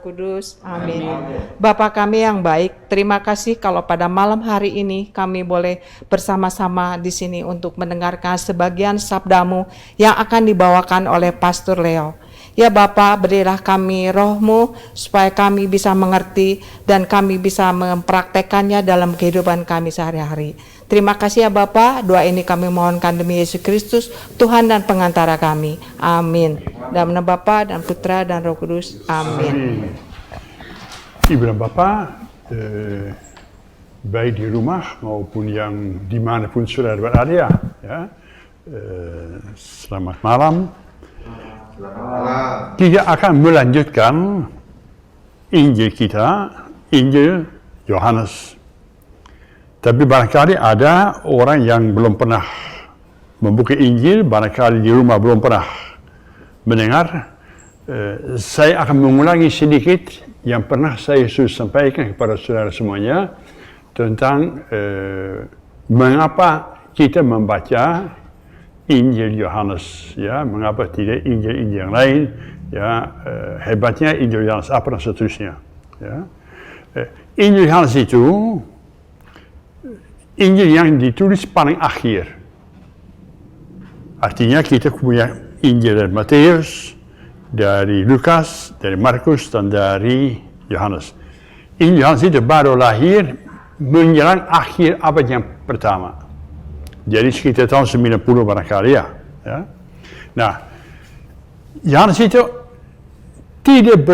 Kudus. Amin. Bapa kami yang baik, terima kasih kalau pada malam hari ini kami boleh bersama-sama di sini untuk mendengarkan sebagian sabdamu yang akan dibawakan oleh Pastor Leo. Ya Bapa, berilah kami roh-Mu supaya kami bisa mengerti dan kami bisa mempraktekannya dalam kehidupan kami sehari-hari. Terima kasih ya Bapa, doa ini kami mohonkan demi Yesus Kristus, Tuhan dan pengantara kami. Amin. Dalam nama Bapa dan Putra dan Roh Kudus. Amin. Ibu dan Bapa, baik di rumah maupun yang dimanapun saudara berada, ya. Selamat malam. Kita akan melanjutkan Injil kita, Injil Yohanes. Tapi barangkali ada orang yang belum pernah membuka Injil, barangkali di rumah belum pernah mendengar. Saya akan mengulangi sedikit yang pernah saya sudah sampaikan kepada saudara semuanya tentang mengapa kita membaca Injil Yohanes, ya, mengapa tidak Injil-Injil yang lain, ya, hebatnya Injil Yohanes apa dan seterusnya, ya. Injil Yohanes itu Injil yang ditulis paling akhir. Artinya kita punya Injil dari Matius, dari Lukas, dari Markus, dan dari Yohanes. Injil Yohanes itu baru lahir menjelang akhir abad yang pertama. Jadi sekitar tahun 90 barangkali ya. Nah, Yohanes itu tidak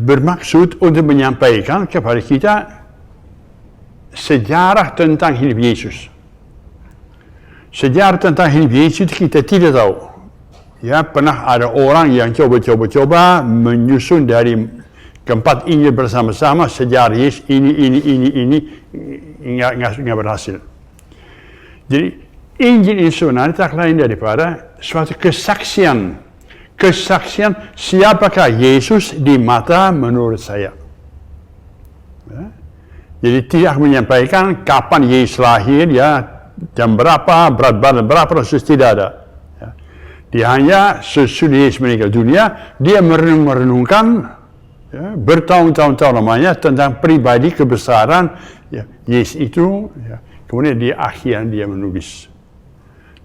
bermaksud untuk menyampaikan kepada kita sejarah tentang hidup Yesus. Sejarah tentang hidup Yesus kita tidak tahu. Ya, pernah ada orang yang coba menyusun dari keempat Injil bersama-sama sejarah Yesus ini nggak berhasil. Jadi Injil ini sebenarnya tak lain daripada suatu kesaksian siapakah Yesus di mata menurut saya. Ya. Jadi tidak menyampaikan kapan Yesus lahir, ya, jam berapa, berat badan berapa, Yesus tidak ada. Ya. Dia hanya sesudah Yesus meninggal dunia, dia merenungkan, ya, bertahun-tahun lamanya tentang pribadi kebesaran, ya, Yesus itu. Ya. Kemudian di akhir dia menulis.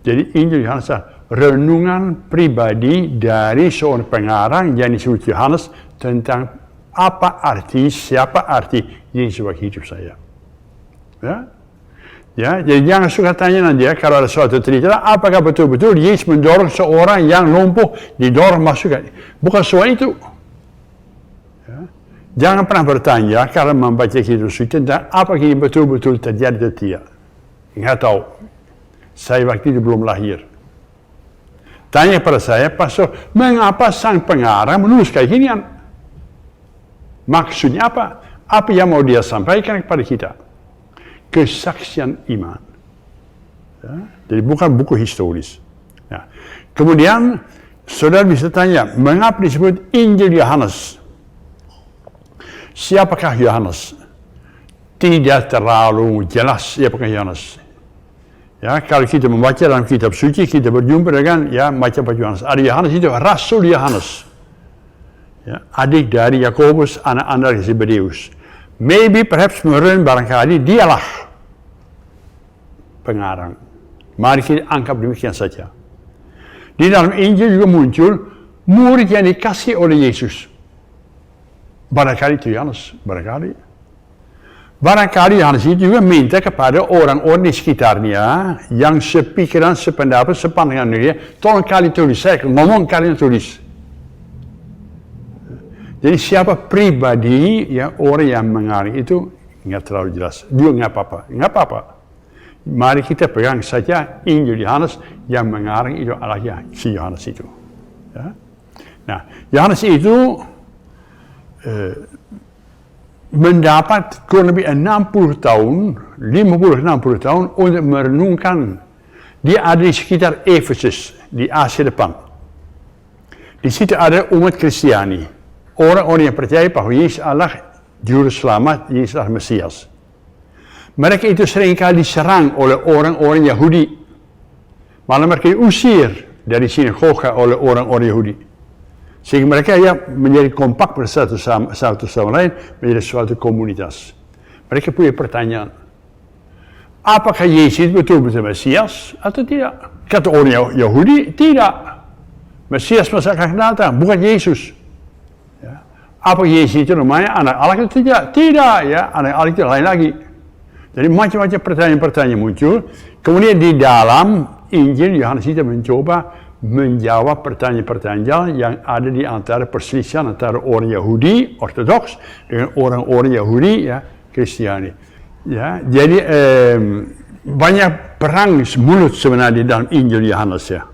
Jadi Injil Yohanes renungan pribadi dari seorang pengarang yang disebut Yohanes tentang siapa arti Yesus sebagai hidup saya. Ya, jadi jangan suka tanya nanti ya, kalau ada suatu cerita, apakah betul-betul Yesus mendorong seorang yang lumpuh didorong masuk? Bukan soal itu. Ya. Jangan pernah bertanya kalau membaca kitab suci tentang apakah ini betul-betul terjadi atau tidak. Nggak tahu. Saya waktu itu belum lahir. Tanya pada saya, Pastor, mengapa sang pengarang menulis kayak ginian? Maksudnya apa? Apa yang mau dia sampaikan kepada kita? Kesaksian iman. Ya, jadi bukan buku historis. Ya. Kemudian, saudara bisa tanya, mengapa disebut Injil Yohanes? Siapakah Yohanes? Tidak terlalu jelas siapakah Yohanes. Ya, kalau kita membaca dalam kitab suci, kita berjumpa dengan, ya, macam Yohanes. Ada Yohanes itu Rasul Yohanes. Ya, adik dari Yakobus, anak-anak dari Zebedeus. Maybe, perhaps, barangkali dialah pengarang. Mari kita anggap demikian saja. Di dalam Injil juga muncul murid yang dikasih oleh Yesus. Barangkali itu Yohanes, barangkali. Barangkali Yohanes itu juga minta kepada orang-orang di sekitarnya yang sepikiran, sependapat, sepandangan dengan dia, tolong kalian tulis, saya ngomong kalian tulis. Jadi siapa pribadi yang orang yang mengarang itu nggak terlalu jelas. Dia nggak apa-apa. Mari kita pegang saja Injil Yohanes yang mengarang itu adalah si Yohanes itu. Ya. Nah, Yohanes itu mendapat kurang lebih 60 tahun, 50-60 tahun untuk merenungkan. Dia ada di sekitar Efesus, di Asia depan. Di situ ada umat Kristiani. Orang-orang yang percaya bahwa Yesus adalah Juru Selamat, Yesus adalah Mesias. Mereka itu seringkali diserang oleh orang-orang Yahudi. Malah mereka diusir dari sinagoga oleh orang-orang Yahudi. Sehingga mereka menjadi kompak bersatu sama lain, menjadi suatu komunitas. Mereka punya pertanyaan. Apakah Yesus betul-betul Mesias atau tidak? Kata orang Yahudi, tidak. Mesias masa akan datang, bukan Yesus. Ya. Apa Yesus itu namanya anak Allah itu tidak? Tidak, ya. Anak Allah itu lain lagi. Jadi macam-macam pertanyaan-pertanyaan muncul. Kemudian di dalam Injil, Yohanes itu mencoba menjawab pertanyaan-pertanyaan yang ada di antara perselisihan antara orang Yahudi Ortodoks dengan orang-orang Yahudi Kristiani. Ya, jadi banyak perang mulut sebenarnya di dalam Injil Yohanes ya.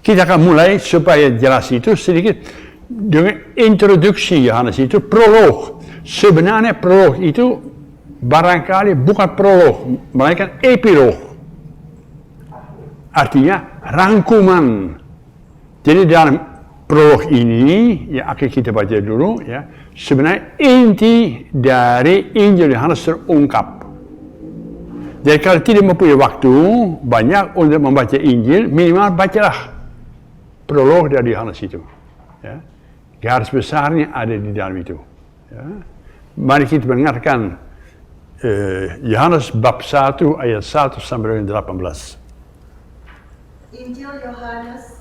Kita akan mulai supaya jelas itu sedikit dengan introduksi Yohanes itu prolog. Sebenarnya prolog itu barangkali bukan prolog, melainkan epilog. Artinya rangkuman. Jadi dalam prolog ini yang akan kita baca dulu ya, sebenarnya inti dari Injil Yohanes terungkap. Jadi kalau tidak mempunyai waktu banyak untuk membaca Injil, minimal bacalah prolog dari Yohanes itu. Ya. Garis besarnya ada di dalam itu. Ya. Mari kita mendengarkan Yohanes bab 1 ayat 1 sampai dengan 18. Injil Yohanes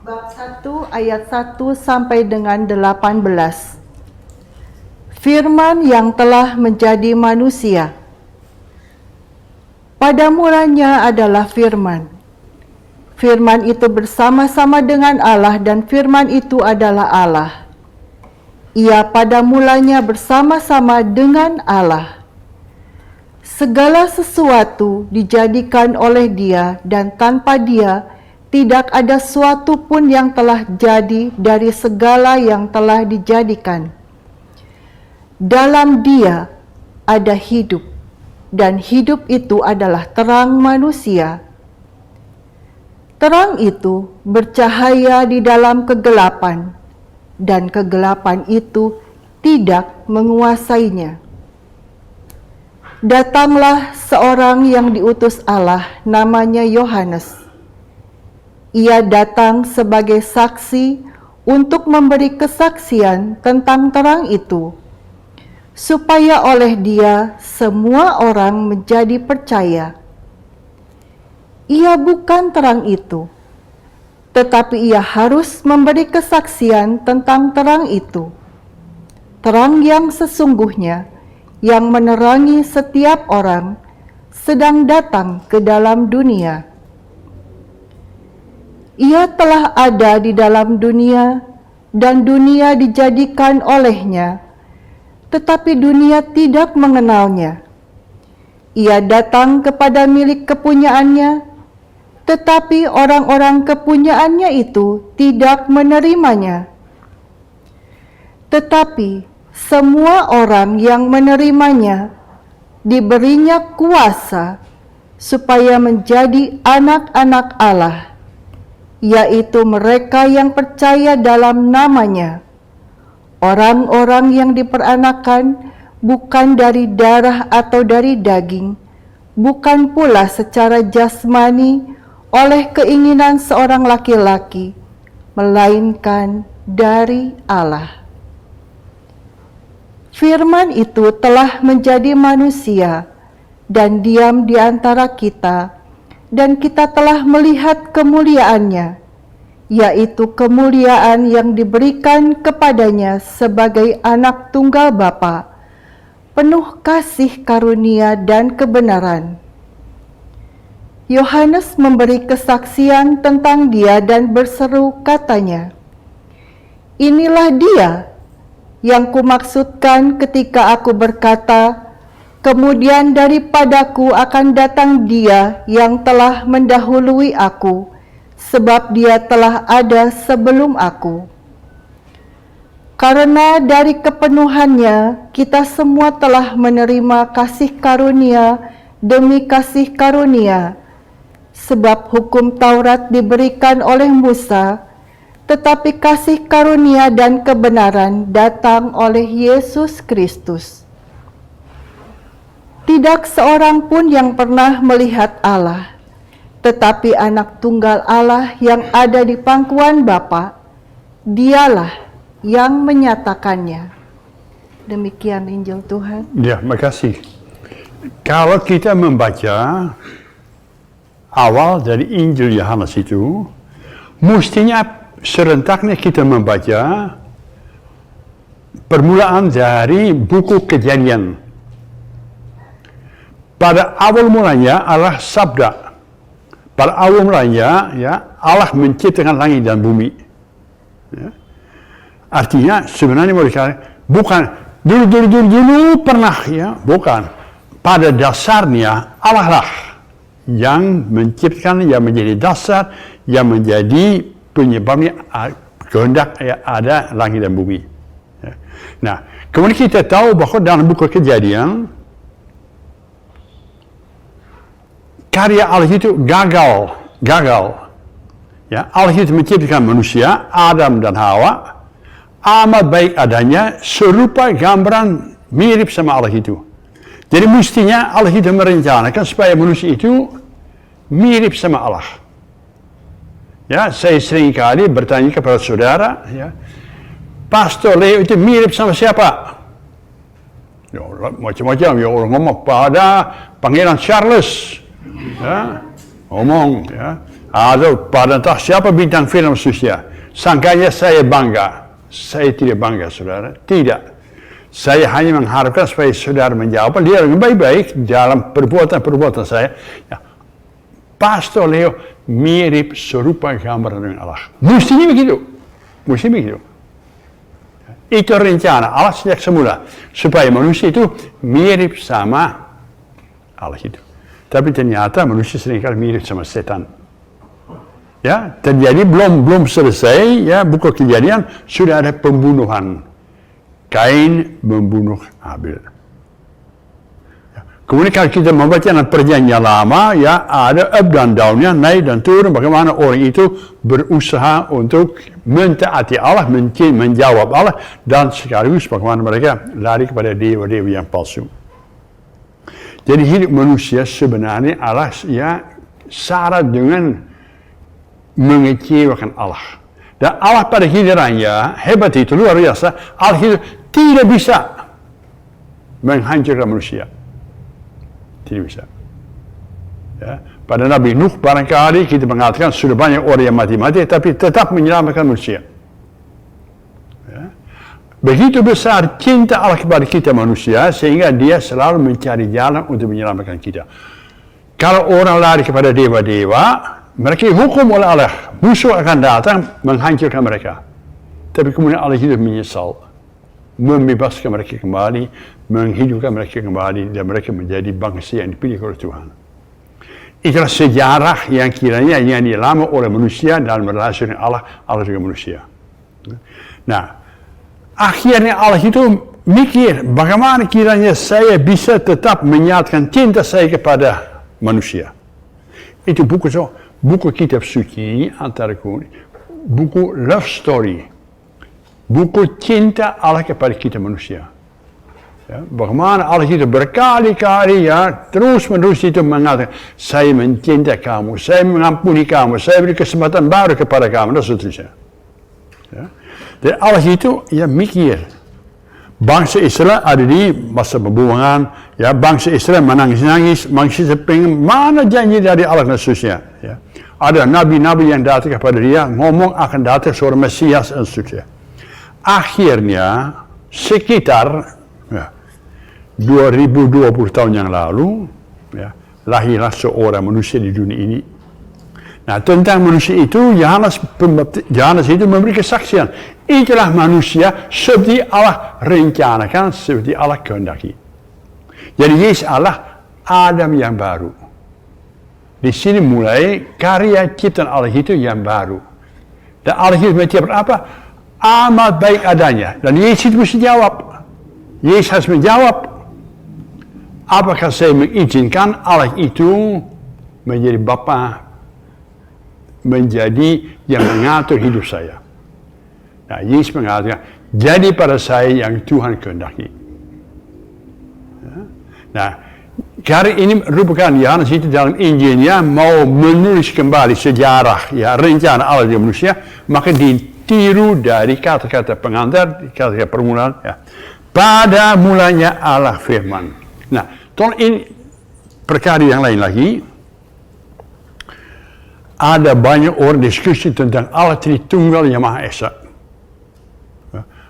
bab 1 ayat 1 sampai dengan 18. Firman yang telah menjadi manusia. Pada mulanya adalah firman. Firman itu bersama-sama dengan Allah dan firman itu adalah Allah. Ia pada mulanya bersama-sama dengan Allah. Segala sesuatu dijadikan oleh Dia dan tanpa Dia tidak ada suatu pun yang telah jadi dari segala yang telah dijadikan. Dalam Dia ada hidup dan hidup itu adalah terang manusia. Terang itu bercahaya di dalam kegelapan dan kegelapan itu tidak menguasainya. Datanglah seorang yang diutus Allah, namanya Yohanes. Ia datang sebagai saksi untuk memberi kesaksian tentang terang itu, supaya oleh dia semua orang menjadi percaya. Ia bukan terang itu, tetapi ia harus memberi kesaksian tentang terang itu. Terang yang sesungguhnya, yang menerangi setiap orang, sedang datang ke dalam dunia. Ia telah ada di dalam dunia, dan dunia dijadikan olehnya, tetapi dunia tidak mengenalnya. Ia datang kepada milik kepunyaannya, tetapi orang-orang kepunyaannya itu tidak menerimanya. Tetapi semua orang yang menerimanya diberinya kuasa supaya menjadi anak-anak Allah, yaitu mereka yang percaya dalam namanya. Orang-orang yang diperanakan bukan dari darah atau dari daging, bukan pula secara jasmani oleh keinginan seorang laki-laki, melainkan dari Allah. Firman itu telah menjadi manusia dan diam di antara kita, dan kita telah melihat kemuliaannya, yaitu kemuliaan yang diberikan kepadanya sebagai anak tunggal Bapa, penuh kasih karunia dan kebenaran. Yohanes memberi kesaksian tentang dia dan berseru katanya, "Inilah dia yang kumaksudkan ketika aku berkata, kemudian daripadaku akan datang dia yang telah mendahului aku, sebab dia telah ada sebelum aku." Karena dari kepenuhannya, kita semua telah menerima kasih karunia demi kasih karunia. Sebab hukum Taurat diberikan oleh Musa, tetapi kasih karunia dan kebenaran datang oleh Yesus Kristus. Tidak seorang pun yang pernah melihat Allah, tetapi Anak Tunggal Allah yang ada di pangkuan Bapa, dialah yang menyatakannya. Demikian Injil Tuhan. Ya, makasih. Kalau kita membaca awal dari Injil Yohanes itu, mestinya serentaknya kita membaca permulaan dari buku Kejadian. Pada awal mulanya Allah sabda. Pada awal mulanya Allah menciptakan langit dan bumi. Ya. Artinya sebenarnya mereka bukan dulu pernah bukan. Pada dasarnya Allah lah yang menciptakan, yang menjadi dasar, yang menjadi penyebabnya kehendak ada langit dan bumi. Nah, kemudian kita tahu bahwa dalam buku Kejadian, karya Allah itu gagal. Ya, Allah itu menciptakan manusia, Adam dan Hawa, amat baik adanya, serupa gambaran mirip sama Allah itu. Jadi mestinya Allah itu merencanakan supaya manusia itu mirip sama Allah. Ya, saya sering kali bertanya kepada saudara, Pastor Leo itu mirip sama siapa? Ya, macam-macam, orang ngomong pada Pangeran Charles, ngomong, atau pada entah siapa bintang film Susia. Sangkanya saya bangga. Saya tidak bangga, saudara. Tidak. Saya hanya mengharapkan supaya saudara menjawab dia dengan baik-baik dalam perbuatan saya. Ya, Pastor Leo mirip serupa gambaran dengan Allah. Mestinya begitu. Itu rencana Allah sejak semula. Supaya manusia itu mirip sama Allah itu. Tapi ternyata manusia seringkali mirip sama setan. Ya, terjadi belum selesai buku Kejadian sudah ada pembunuhan. Kain membunuh Habil. Kemudian kalau kita membaca dalam Perjanjian Lama, ada up dan down-nya, naik dan turun, bagaimana orang itu berusaha untuk mentaati Allah, menjawab Allah, dan sekaligus bagaimana mereka lari kepada dewa-dewa yang palsu. Jadi hidup manusia sebenarnya Allah syarat dengan mengecewakan Allah. Dan Allah pada gilirannya, hebat itu, luar biasa, Allah itu tidak bisa menghancurkan manusia. Tidak bisa. Ya. Pada Nabi Nuh barangkali kita mengatakan sudah banyak orang yang mati-mati, tapi tetap menyelamatkan manusia. Ya. Begitu besar cinta Allah kepada kita manusia, sehingga dia selalu mencari jalan untuk menyelamatkan kita. Kalau orang lari kepada dewa-dewa, mereka dihukum oleh Allah. Musuh akan datang menghancurkan mereka. Tapi kemudian Allah hidup menyesal. Membebaskan mereka kembali, menghidupkan mereka kembali, dan mereka menjadi bangsa yang dipilih oleh Tuhan. Itulah sejarah yang kiranya yang dialami oleh manusia dalam relasi dengan Allah dengan manusia. Nah, akhirnya Allah itu mikir, bagaimana kiranya saya bisa tetap menyatakan cinta saya kepada manusia. Itu buku kitab suci antara buku love story. Buku cinta Allah kepada kita manusia. Ya, bagaimana Allah itu berkali-kali terus-menerus itu mengatakan, saya mencintai kamu, saya mengampuni kamu, saya beri kesempatan baru kepada kamu, dan seterusnya. Ya. Dan Allah itu mikir. Bangsa Israel ada di masa pembuangan, bangsa Israel menangis-nangis, bangsa pengen mana janji dari Allah dan seterusnya. Ya. Ada nabi-nabi yang datang kepada dia, ngomong akan datang seorang Mesias dan seterusnya. Akhirnya sekitar 2020 tahun yang lalu, ya, lahirlah seorang manusia di dunia ini. Nah, tentang manusia itu, Yohanes itu memberi kesaksian. Itulah manusia seperti Allah rencanakan, seperti Allah kehendaki. Jadi Yesus Allah Adam yang baru. Di sini mulai karya ciptaan Allah itu yang baru. Dan Allah itu menciptakan apa? Amat baik adanya. Dan Yesus itu mesti jawab. Yesus harus menjawab. Apakah saya mengizinkan Allah itu menjadi Bapa, menjadi yang mengatur hidup saya? Nah, Yesus mengatakan, jadi pada saya yang Tuhan kehendaki. Nah, hari ini merupakan Yohanes itu dalam Injilnya mau menulis kembali sejarah, ya, rencana Allah di manusia, maka ditiru dari kata-kata pengantar, kata-kata permulaan. Ya. Pada mulanya Allah firman. Nah, tolong ini perkara yang lain lagi. Ada banyak orang diskusi tentang Allah Tritunggal yang Maha Esa.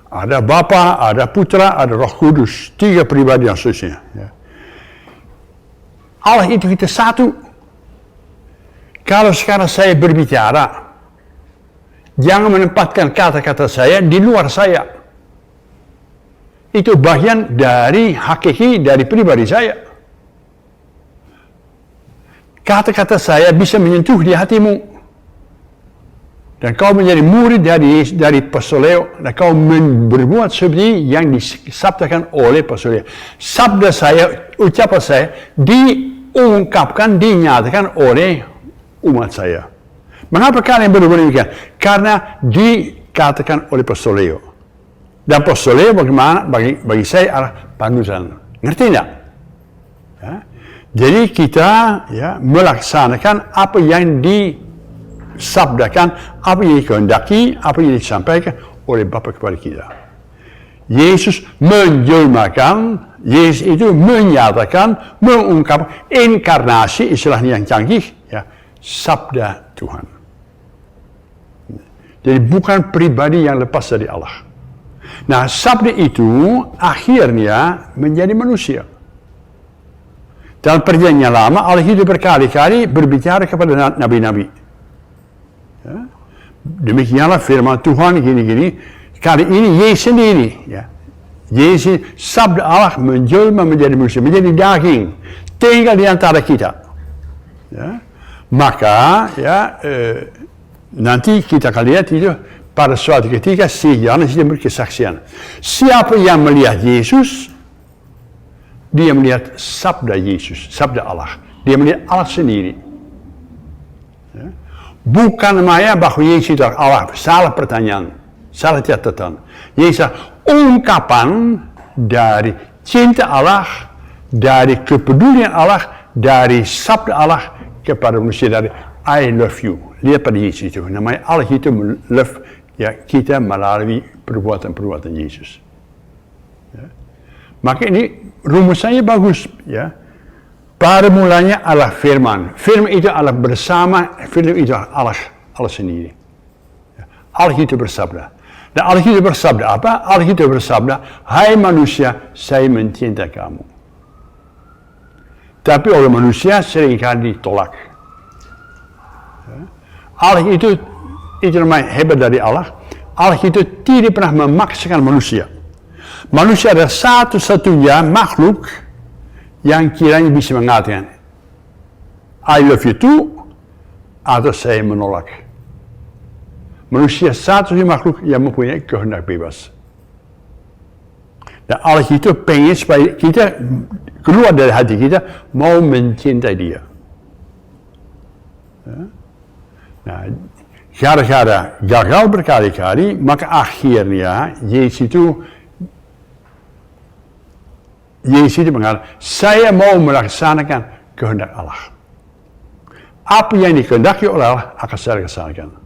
Ada Bapa, ada Putra, ada Roh Kudus, 3 pribadi yang seterusnya. Ya. Allah itu kita satu. Kalau sekarang saya berbicara, jangan menempatkan kata-kata saya di luar saya. Itu bagian dari hakiki, dari pribadi saya. Kata-kata saya bisa menyentuh di hatimu. Dan kau menjadi murid dari Pasoleo, dan kau berbuat seperti yang disabdakan oleh Pasoleo. Sabda saya, ucapan saya, diungkapkan, dinyatakan oleh umat saya. Mengapa kalian berbuat demikian? Karena dikatakan oleh Pasoleo. Dan Pasoleo bagaimana? Bagi saya adalah panutan. Ngerti tidak? Ya. Jadi kita, ya, melaksanakan apa yang disabdakan, apa yang dikehendaki, apa yang disampaikan oleh Bapa kepada kita. Yesus menjelmakan, Yesus itu menyatakan, mengungkapkan inkarnasi, istilahnya yang canggih, ya, sabda Tuhan. Jadi bukan pribadi yang lepas dari Allah. Nah, sabda itu akhirnya menjadi manusia. Dalam perjanjian lama, Allah itu berkali-kali berbicara kepada nabi-nabi. Ya. Demikianlah firman Tuhan gini-gini. Kali ini Yesus sendiri. Ya. Yesus, sabda Allah menjelma menjadi manusia, menjadi daging. Tinggal di antara kita. Ya. Maka, ya, nanti kita akan lihat itu pada suatu ketika si Yohanes itu berkesaksian. Siapa yang melihat Yesus, dia melihat sabda Yesus, sabda Allah. Dia melihat Allah sendiri. Ya. Bukan maya bahwa Yesus itu Allah. Salah pertanyaan, salah catatan. Yesus ungkapan dari cinta Allah, dari kepedulian Allah, dari sabda Allah kepada manusia, dari I love you. Lihat pada Yesus itu. Namanya Allah itu love, ya, kita melalui perbuatan-perbuatan Yesus. Ya. Maka ini rumusannya bagus, ya. Pada mulanya Allah firman. Firman itu Allah bersama, firman itu Allah sendiri. Ya. Allah itu bersabda. Dan Allah itu bersabda apa? Allah itu bersabda, hai manusia, saya mencintai kamu. Tapi oleh manusia seringkali ditolak. Ya. Allah itu namanya hebat dari Allah. Allah itu tidak pernah memaksakan manusia. Manusia adalah satu-satunya makhluk yang kiranya bisa mengatakan I love you too, atau saya menolak. Manusia satu-satunya makhluk yang mempunyai kehendak bebas. Dan Allah itu pengen supaya kita keluar dari hati kita mau mencintai dia. Nah, gara-gara gagal berkali-kali, maka akhirnya Yesus itu mengatakan, saya mau melaksanakan kehendak Allah. Apa yang dikehendaki oleh Allah akan saya laksanakan.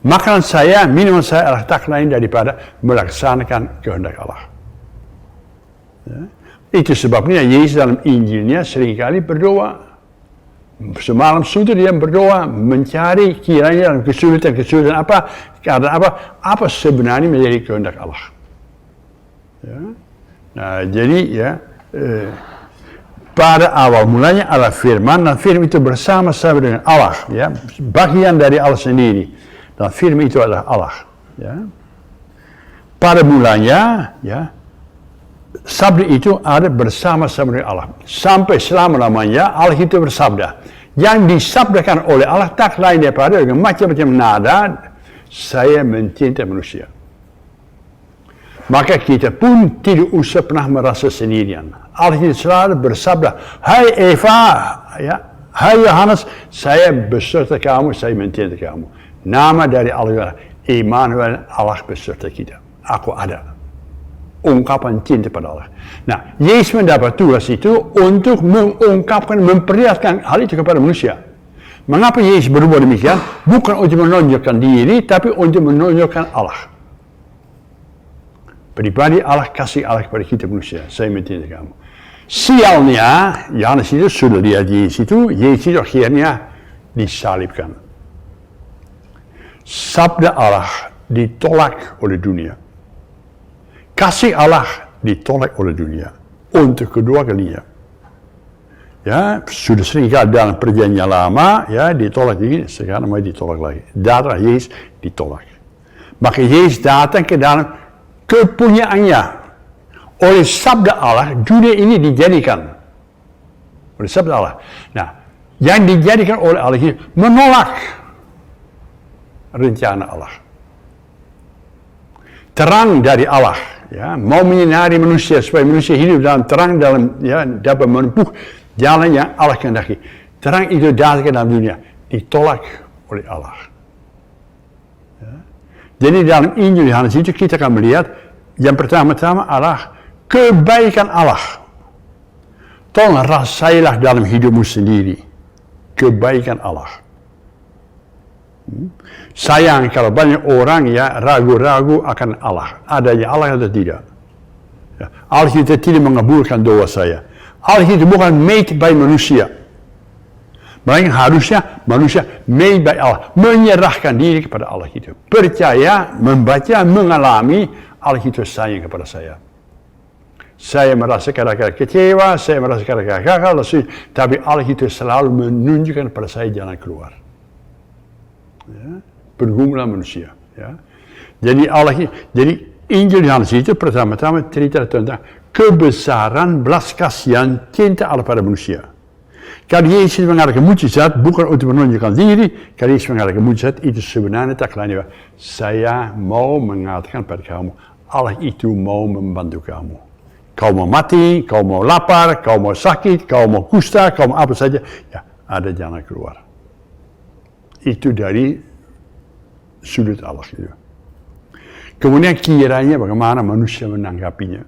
Makanan saya, minuman saya adalah tak lain daripada melaksanakan kehendak Allah. Ya. Itu sebabnya Yesus dalam Injilnya seringkali berdoa. Semalam suntuk dia berdoa, mencari kiranya dalam kesulitan apa sebenarnya menjadi kehendak Allah. Ya. Nah, jadi ya, pada awal mulanya adalah firman, dan firman itu bersama-sama dengan Allah, ya, bagian dari Allah sendiri, dan firman itu adalah Allah, ya. Pada mulanya, ya, sabda itu ada bersama-sama dengan Allah. Sampai selama-lamanya Allah itu bersabda. Yang disabdakan oleh Allah tak lain daripada dengan macam-macam nada, saya mencintai manusia. Maka kita pun tidak usah pernah merasa sendirian. Allah itu selalu bersabda, hai Eva, ya, hai Yohanes, saya beserta kamu, saya mencintai kamu. Nama dari Allah, Immanuel, Allah beserta kita. Aku ada. Ungkapan cinta pada Allah. Nah, Yesus mendapat tugas itu untuk mengungkapkan, memperlihatkan hal itu kepada manusia. Mengapa Yesus berbuat demikian? Bukan untuk menonjolkan diri, tapi untuk menonjolkan Allah. Pribadi Allah, kasih Allah kepada kita manusia. Saya mencintai kamu. Sialnya, Yohanes itu sudah lihat Yesus itu akhirnya disalibkan. Sabda Allah ditolak oleh dunia. Kasih Allah ditolak oleh dunia untuk kedua kalinya. Ya, sudah sering kali dalam perjanjian lama, ya, ditolak lagi, sekarang mau ditolak lagi. Darah Yesus ditolak. Maka Yesus datang ke dalam kepunyaannya. Oleh sabda Allah, dunia ini dijadikan. Oleh sabda Allah. Nah, yang dijadikan oleh Allah ini menolak rencana Allah. Terang dari Allah, ya, mau menyinari manusia supaya manusia hidup dalam terang, dalam, ya, dapat menempuh jalan yang Allah kehendaki. Terang itu datang ke dalam dunia, ditolak oleh Allah. Ya. Jadi dalam Injil Yohanes itu kita akan melihat yang pertama-tama adalah kebaikan Allah. Tolong rasailah dalam hidupmu sendiri kebaikan Allah. Sayang kalau banyak orang, ya, ragu-ragu akan Allah. Adanya Allah atau tidak. Ya, Allah itu tidak mengabulkan doa saya. Allah itu bukan made by manusia. Melainkan harusnya manusia made by Allah. Menyerahkan diri kepada Allah itu. Percaya, membaca, mengalami Allah itu sayang kepada saya. Saya merasa kadang-kadang kecewa, saya merasa kadang-kadang gagal, tapi Allah itu selalu menunjukkan kepada saya jalan keluar. Ya, pergumulan manusia. Ya. Jadi Injil Yohanes itu pertama-tama cerita tentang kebesaran belas kasihan cinta Allah pada manusia. Kalau Yesus mengadakan mujizat bukan untuk menunjukkan diri, kalau Yesus mengadakan mujizat itu sebenarnya tak lain, saya mau mengatakan pada kamu, Allah itu mau membantu kamu. Kau mau mati, kau mau lapar, kau mau sakit, kau mau kusta, kau mau apa saja, ya, ada jalan keluar. Itu dari sudut Allah itu. Kemudian kiranya bagaimana manusia menanggapinya.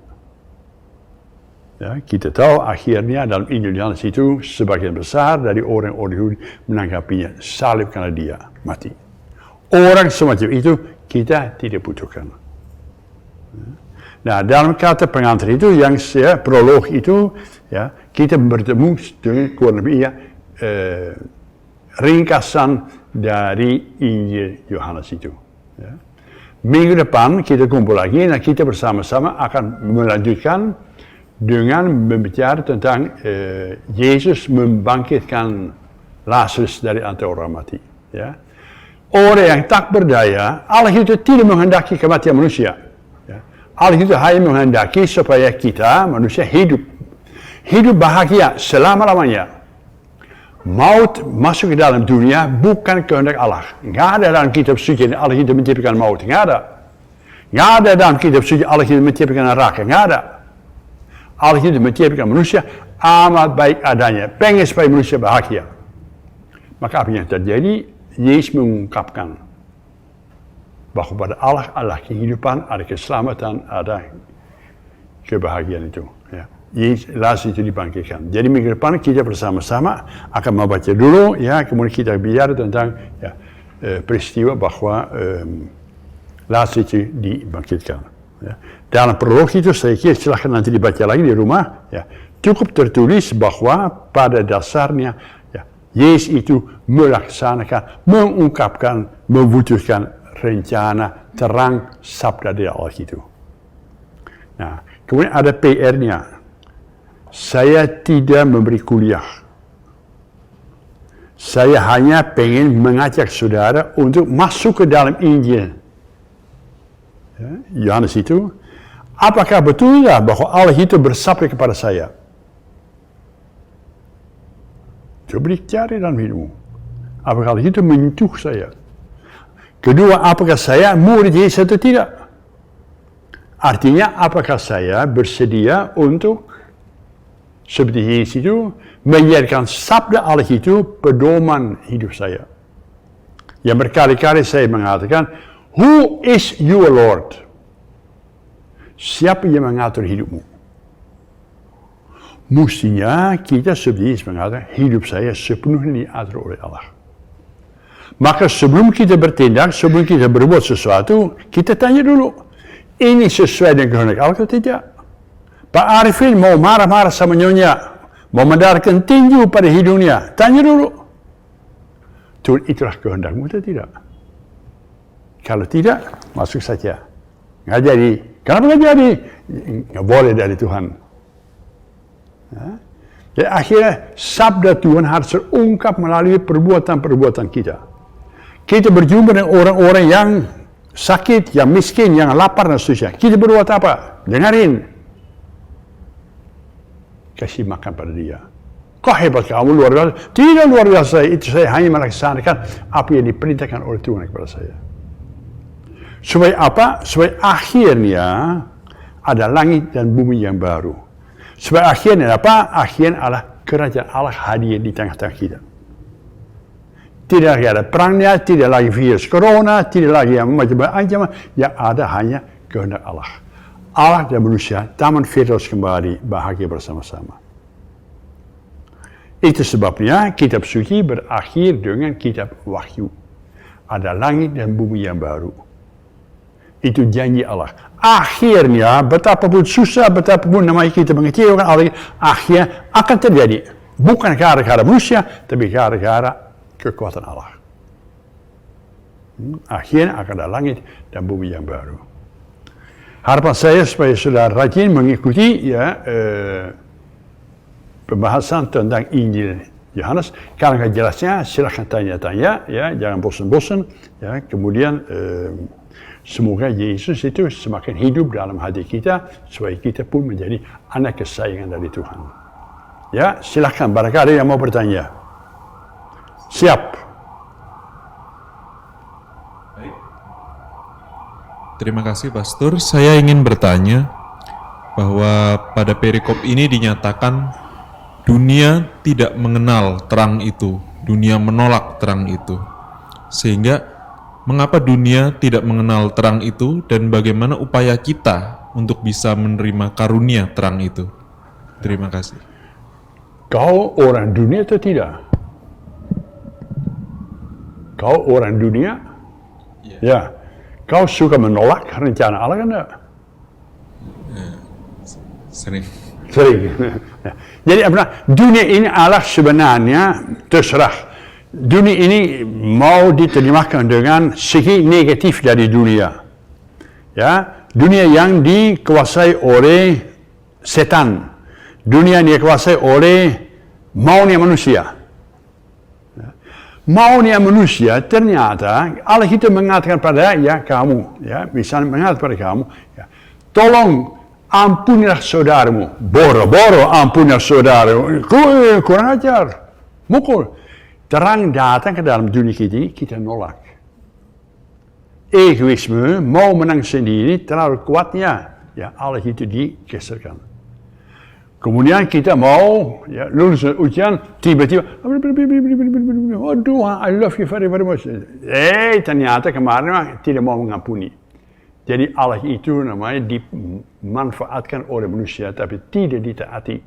Ya, kita tahu akhirnya dalam Injil Yohanes itu sebagian besar dari orang-orang Yahudi menanggapinya, salib karena dia mati. Orang semacam itu kita tidak butuhkan. Nah, dalam kata pengantar itu yang saya prolog itu, ya, kita bertemu dengan kurang lebih, ya, ringkasan dari Injil Yohanes itu. Ya. Minggu depan kita kumpul lagi, dan kita bersama-sama akan melanjutkan dengan membicara tentang Yesus membangkitkan Lazarus dari antara orang mati. Ya. Orang yang tak berdaya, Allah itu tidak menghendaki kematian manusia. Ya. Allah itu hanya menghendaki supaya kita manusia hidup bahagia selama-lamanya. Maut masuk ke dalam dunia bukan kehendak Allah. Nggak ada dalam kitab suci Allah itu menciptakan maut. Nggak ada. Nggak ada dalam kitab suci Allah itu menciptakan neraka. Nggak ada. Allah itu menciptakan manusia amat baik adanya. Pengen supaya manusia bahagia. Maka apa yang terjadi? Yesus mengungkapkan bahwa pada Allah adalah kehidupan, ada keselamatan, ada kebahagiaan itu. Ya. Lazarus itu dibangkitkan. Jadi minggu depan kita bersama-sama akan membaca dulu, ya, kemudian kita bicara tentang, ya, peristiwa bahwa Lazarus itu dibangkitkan. Ya. Dalam prolog itu saya kira silahkan nanti dibaca lagi di rumah. Ya. Cukup tertulis bahwa pada dasarnya, ya, Yesus itu melaksanakan, mengungkapkan, mewujudkan rencana terang sabda dari Allah itu. Nah, Kemudian ada PR-nya. Saya tidak memberi kuliah. Saya hanya pengen mengajak saudara untuk masuk ke dalam Injil. Ya, Yohanes itu, apakah betulnya bahwa Allah itu bersabda kepada saya? Coba dicari dalam hidupmu. Apakah Allah itu menyentuh saya? Kedua, apakah saya murid Yesus atau tidak? Artinya, apakah saya bersedia untuk seperti Yesus itu menjadikan sabda Allah itu pedoman hidup saya? Yang berkali-kali saya mengatakan, who is your Lord? Siapa yang mengatur hidupmu? Mestinya kita seperti Yesus mengatakan, hidup saya sepenuhnya diatur oleh Allah. Maka sebelum kita bertindak, sebelum kita berbuat sesuatu, kita tanya dulu, ini sesuai dengan kehendak Allah atau tidak? Pak Arifin mau marah-marah sama nyonya, mau mendarahkan tinju pada hidungnya, tanya dulu. Tuhan, itulah kehendakmu atau tidak? Kalau tidak, masuk saja. Nggak jadi. Kenapa nggak jadi? Nggak boleh dari Tuhan. Ya. Jadi akhirnya sabda Tuhan harus terungkap melalui perbuatan-perbuatan kita. Kita berjumpa dengan orang-orang yang sakit, yang miskin, yang lapar dan seterusnya. Kita berbuat apa? Dengarin. Kasih makan pada dia. Kau hebat kamu, luar biasa. Tidak luar biasa, itu saya hanya melaksanakan apa yang diperintahkan oleh Tuhan kepada saya. Supaya apa? Supaya akhirnya ada langit dan bumi yang baru. Supaya akhirnya apa? Akhirnya adalah kerajaan Allah hadir di tengah-tengah kita. Tidak lagi ada perangnya, tidak lagi virus corona, tidak lagi yang macam-macam ancaman. Yang ada hanya kehendak Allah. Allah dan manusia, taman Firdaus kembali, bahagia bersama-sama. Itu sebabnya kitab suci berakhir dengan kitab Wahyu. Ada langit dan bumi yang baru. Itu janji Allah. Akhirnya, betapapun susah, betapapun namanya kita mengecewakan Allah, akhirnya akan terjadi. Bukan gara-gara manusia, tapi gara-gara kekuatan Allah. Akhirnya akan ada langit dan bumi yang baru. Harapan saya supaya saudara rajin mengikuti pembahasan tentang Injil Yohanes. Kalau nggak jelasnya, silahkan tanya-tanya, ya, jangan bosan-bosan. Ya, kemudian semoga Yesus itu semakin hidup dalam hati kita, supaya kita pun menjadi anak kesayangan dari Tuhan. Ya, silahkan barangkali yang mau bertanya. Siap. Baik. Terima kasih, Pastor. Saya ingin bertanya bahwa pada perikop ini dinyatakan dunia tidak mengenal terang itu, dunia menolak terang itu. Sehingga mengapa dunia tidak mengenal terang itu dan bagaimana upaya kita untuk bisa menerima karunia terang itu? Terima kasih. Kau orang dunia atau tidak? Kau orang dunia? Ya. Kau suka menolak rencana Allah kan enggak? Sering. Jadi apa? Dunia ini Allah sebenarnya terserah. Dunia ini mau diterjemahkan dengan segi negatif dari dunia. Ya, dunia yang dikuasai oleh setan. Dunia yang dikuasai oleh maunya manusia. Maunya manusia ternyata Allah itu mengatakan pada kamu, ya, misalnya mengatakan pada kamu, ya, tolong ampunilah saudaramu, boro-boro ampunilah saudaramu, kurang ajar, mukul. Terang datang ke dalam dunia kita nolak. Egoisme, mau menang sendiri, terlalu kuatnya, ya, Allah itu digeserkan. Kemudian kita mau lulus ujian, tiba-tiba, aduh, I love you very, very much. Ternyata kemarin tidak mau mengampuni. Jadi Allah itu namanya dimanfaatkan oleh manusia, tapi tidak ditaati.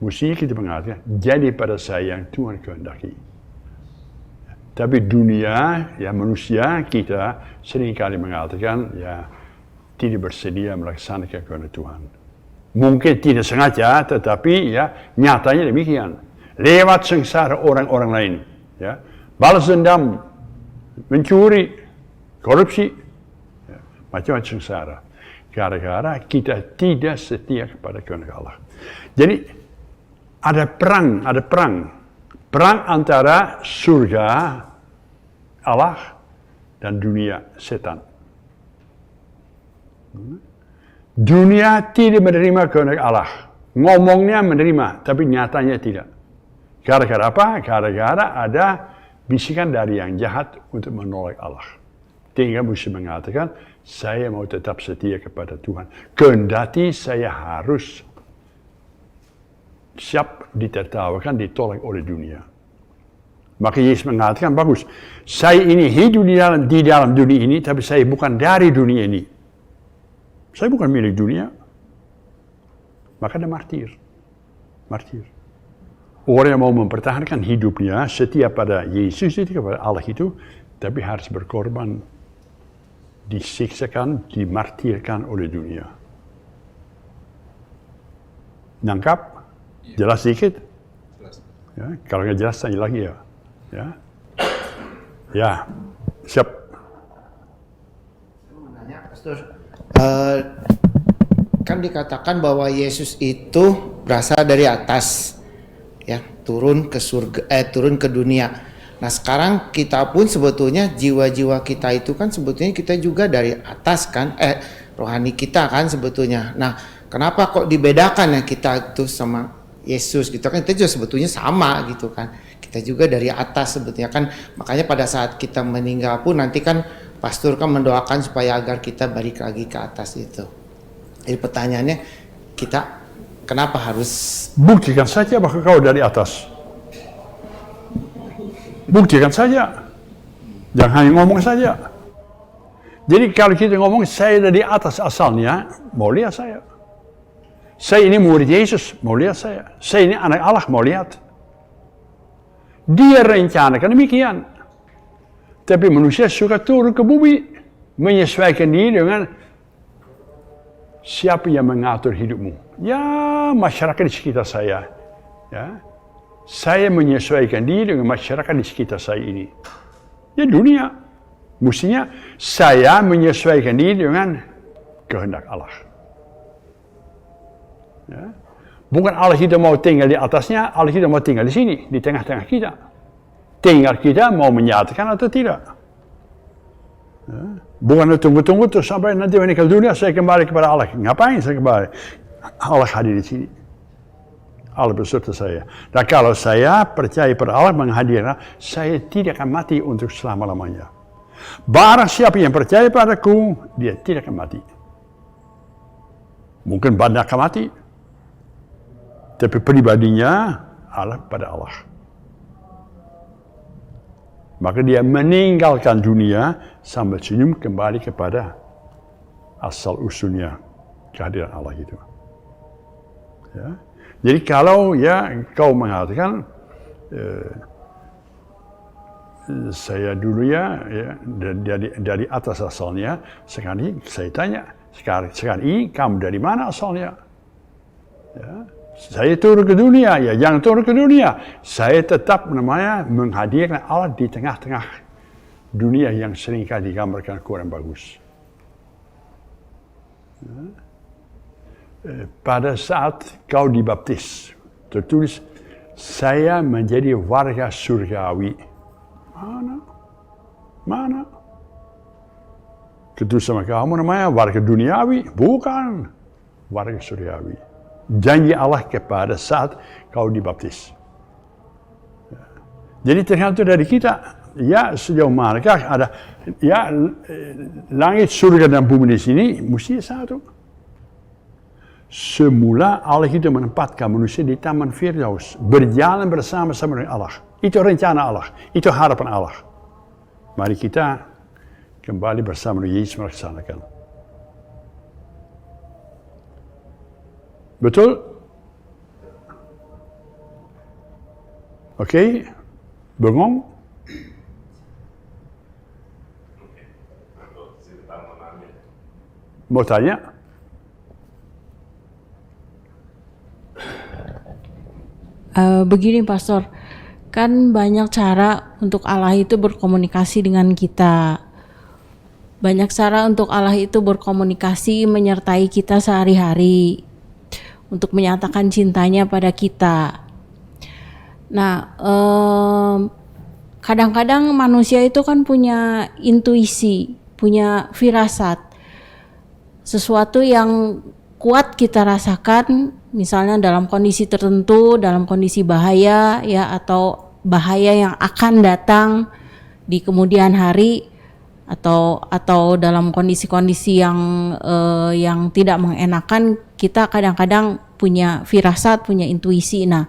Mestinya kita mengatakan, jadi pada saya yang Tuhan kehendaki. Tapi dunia, ya manusia kita seringkali mengatakan, ya tidak bersedia melaksanakan kehendak Tuhan. Mungkin tidak sengaja, tetapi ya nyatanya demikian. Lewat sengsara orang-orang lain, ya, balas dendam, mencuri, korupsi, ya, macam-macam sengsara. Gara-gara kita tidak setia kepada kehendak Allah. Jadi ada perang antara surga Allah dan dunia setan. Dunia tidak menerima kehendak Allah. Ngomongnya menerima, tapi nyatanya tidak. Gara-gara apa? Gara-gara ada bisikan dari yang jahat untuk menolak Allah. Tinggal mesti mengatakan, saya mau tetap setia kepada Tuhan. Kendati saya harus siap ditertawakan, ditolak oleh dunia. Maka Yesus mengatakan, bagus, saya ini hidup di dalam dunia ini, tapi saya bukan dari dunia ini. Saya bukan milik dunia. Maka ada martir. Orang yang mau mempertahankan hidupnya setia pada Yesus itu, kepada Allah itu, tapi harus berkorban, disiksakan, dimartirkan oleh dunia. Nangkap? Jelas sedikit? Ya, kalau nggak jelas, tanya lagi ya. Ya, siap. Saya mau nanya, Pastor. Kan dikatakan bahwa Yesus itu berasal dari atas, ya, turun ke surga, turun ke dunia. Nah, sekarang kita pun sebetulnya jiwa-jiwa kita itu kan sebetulnya kita juga dari atas kan, rohani kita kan sebetulnya. Nah, kenapa kok dibedakan ya kita itu sama Yesus gitu kan? Kita juga sebetulnya sama gitu kan. Kita juga dari atas sebetulnya kan. Makanya pada saat kita meninggal pun nanti kan pastor kan mendoakan supaya agar kita balik lagi ke atas itu. Jadi pertanyaannya, kita kenapa harus... Buktikan saja bahwa kau dari atas. Buktikan saja. Jangan hanya ngomong saja. Jadi kalau kita ngomong, saya dari atas asalnya, mau lihat saya. Saya ini murid Yesus, mau lihat saya. Saya ini anak Allah, mau lihat. Dia rencanakan demikian. Tapi manusia suka turun ke bumi, menyesuaikan diri dengan siapa yang mengatur hidupmu. Ya, masyarakat di sekitar saya. Ya, saya menyesuaikan diri dengan masyarakat di sekitar saya ini. Ya, dunia. Mestinya saya menyesuaikan diri dengan kehendak Allah. Ya. Bukan Allah kita mau tinggal di atasnya, Allah kita mau tinggal di sini, di tengah-tengah kita. Tinggal kita mau menyatakan atau tidak. Ya. Bukan tunggu-tunggu terus sampai nanti meninggal dunia saya kembali kepada Allah. Ngapain saya kembali? Allah hadir di sini. Allah beserta saya. Dan kalau saya percaya pada Allah menghadirkan, saya tidak akan mati untuk selama-lamanya. Barang siapa yang percaya padaku, dia tidak akan mati. Mungkin banyak akan mati. Tapi pribadinya Allah pada Allah. Maka dia meninggalkan dunia sambil senyum kembali kepada asal usulnya kehadiran Allah itu. Ya. Jadi kalau ya kau mengatakan saya dulu ya dari atas asalnya, sekarang saya tanya, sekarang ini kamu dari mana asalnya? Ya. Saya turun ke dunia, ya jangan turun ke dunia. Saya tetap namanya menghadirkan Allah di tengah-tengah dunia yang seringkali digambarkan kurang bagus. Ya. Pada saat kau dibaptis, tertulis, saya menjadi warga surgawi. Mana? Tertulis sama kamu namanya warga duniawi, bukan warga surgawi. Janji Allah kepada saat kau dibaptis. Jadi tergantung dari kita. Ya sejauh manakah ada ya langit, surga dan bumi di sini mesti satu. Semula Allah itu menempatkan manusia di Taman Firdaus, berjalan bersama-sama dengan Allah. Itu rencana Allah, itu harapan Allah. Mari kita kembali bersama dengan Yesus melaksanakan. Betul? Oke? Bengong? Mau tanya? Begini Pastor, kan banyak cara untuk Allah itu berkomunikasi dengan kita. banyak cara untuk Allah itu berkomunikasi menyertai kita sehari-hari untuk menyatakan cintanya pada kita. Nah, kadang-kadang manusia itu kan punya intuisi, punya firasat, sesuatu yang kuat kita rasakan, misalnya dalam kondisi tertentu, dalam kondisi bahaya ya, atau bahaya yang akan datang di kemudian hari, atau dalam kondisi-kondisi yang tidak mengenakan, kita kadang-kadang punya firasat, punya intuisi. Nah,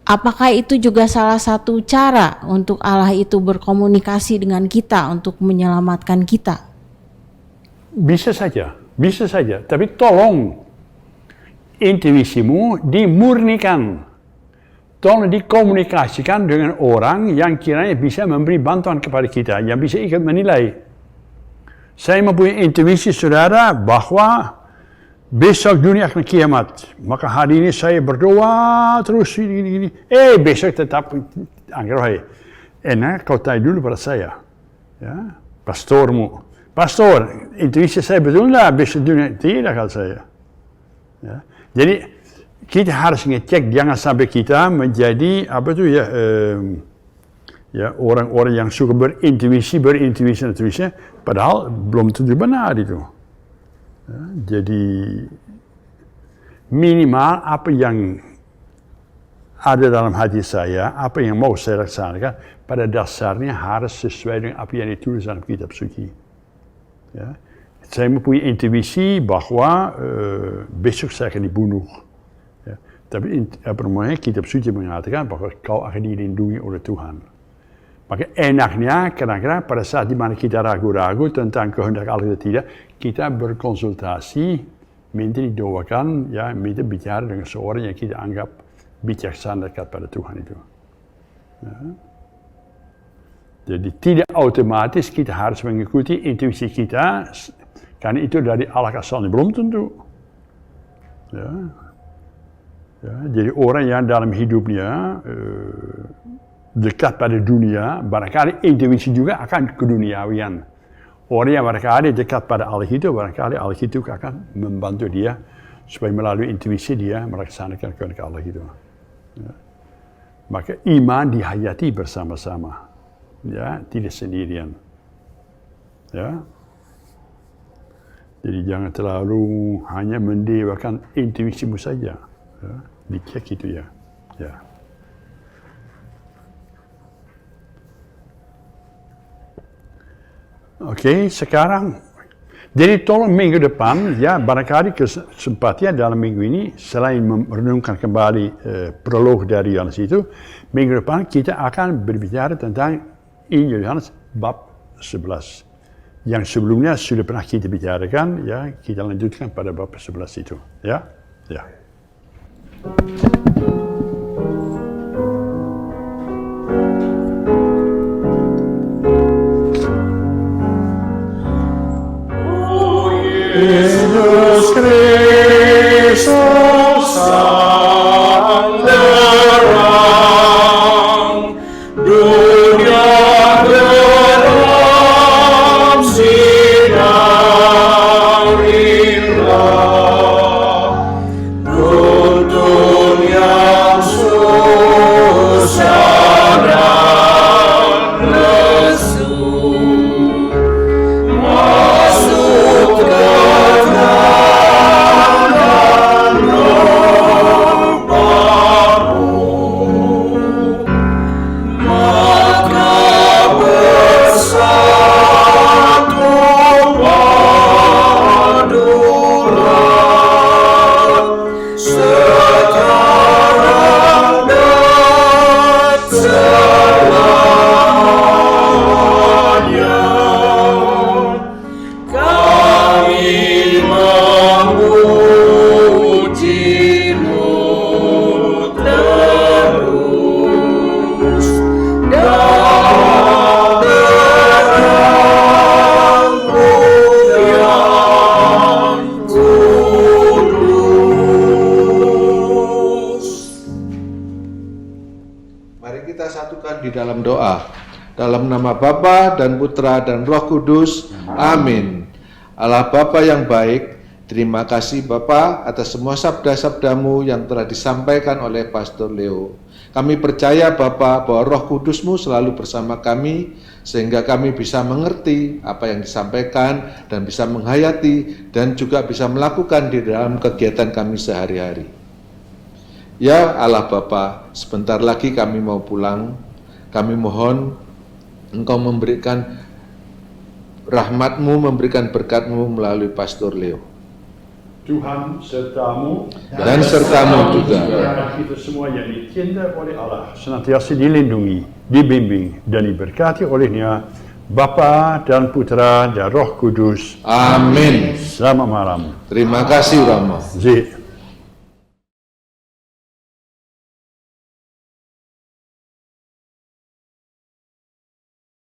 apakah itu juga salah satu cara untuk Allah itu berkomunikasi dengan kita untuk menyelamatkan kita? Bisa saja. Tapi tolong intuisimu dimurnikan. Tolong dikomunikasikan dengan orang yang kiranya bisa memberi bantuan kepada kita, yang bisa ikut menilai. Saya mempunyai intuisi saudara bahwa besok dunia akan kiamat. Maka hari ini saya berdoa terus ini. Besok tetap anggap enak kau tanya dulu pada saya. Ya, pastormu. Pastor, intuisi saya betul lah besok dunia? Tidak kata saya. Ya. Jadi kita harus ngecek, jangan sampai kita menjadi orang-orang yang suka berintuisi, padahal belum tentu benar itu. Ya, jadi minimal apa yang ada dalam hati saya, apa yang mau saya laksanakan, pada dasarnya harus sesuai dengan apa yang ditulis dalam kitab suci. Ya. Saya mempunyai intuisi bahwa besok saya akan dibunuh. Ya. Tapi kitab suci mengatakan bahwa kau akan dilindungi oleh Tuhan. Maka enaknya kadang-kadang pada saat di mana kita ragu-ragu tentang kehendak Allah atau tidak, kita berkonsultasi, minta didoakan, ya, minta bicara dengan seorang yang kita anggap bijaksana dekat pada Tuhan itu. Ya. Jadi tidak otomatis kita harus mengikuti intuisi kita, karena itu dari Allah asalnya, belum tentu. Ya. Ya, jadi orang yang dalam hidupnya dekat pada dunia, barangkali intuisi juga akan keduniawian. Orang yang barangkali dekat pada Allah itu, barangkali Allah itu akan membantu dia supaya melalui intuisi dia melaksanakan kehendak Allah itu. Ya. Maka iman dihayati bersama-sama. Ya, tidak sendirian. Ya. Jadi jangan terlalu hanya mendewakan intuisimu saja. Ya. Dicek itu ya. Ya. Oke, sekarang jadi tolong minggu depan ya, barangkali kesempatan dalam minggu ini selain merenungkan kembali prolog dari Yohanes itu, minggu depan kita akan berbicara tentang Injil Yohanes bab 11. Yang sebelumnya sudah pernah kita bicarakan, ya, kita lanjutkan pada bab 11 itu, ya. Ya. Yesus Kristus sanderang dunia dalam sidang rindah, tuntun yang susah dan lesu, masuk ke dalam Dalam nama Bapa dan Putra dan Roh Kudus. Amin. Allah Bapa yang baik, terima kasih Bapa atas semua sabda-sabdamu yang telah disampaikan oleh Pastor Leo. Kami percaya Bapa bahwa Roh Kudus-Mu selalu bersama kami, sehingga kami bisa mengerti apa yang disampaikan dan bisa menghayati dan juga bisa melakukan di dalam kegiatan kami sehari-hari. Ya Allah Bapa, sebentar lagi kami mau pulang. Kami mohon Engkau memberikan rahmat-Mu, memberikan berkat-Mu melalui Pastor Leo. Tuhan sertamu Dan sertamu juga. kita semua yang dicintai oleh Allah senantiasa dilindungi, dibimbing dan diberkati olehnya Bapa dan Putra dan Roh Kudus. Amin. Selamat malam. Terima kasih Rama. Zee.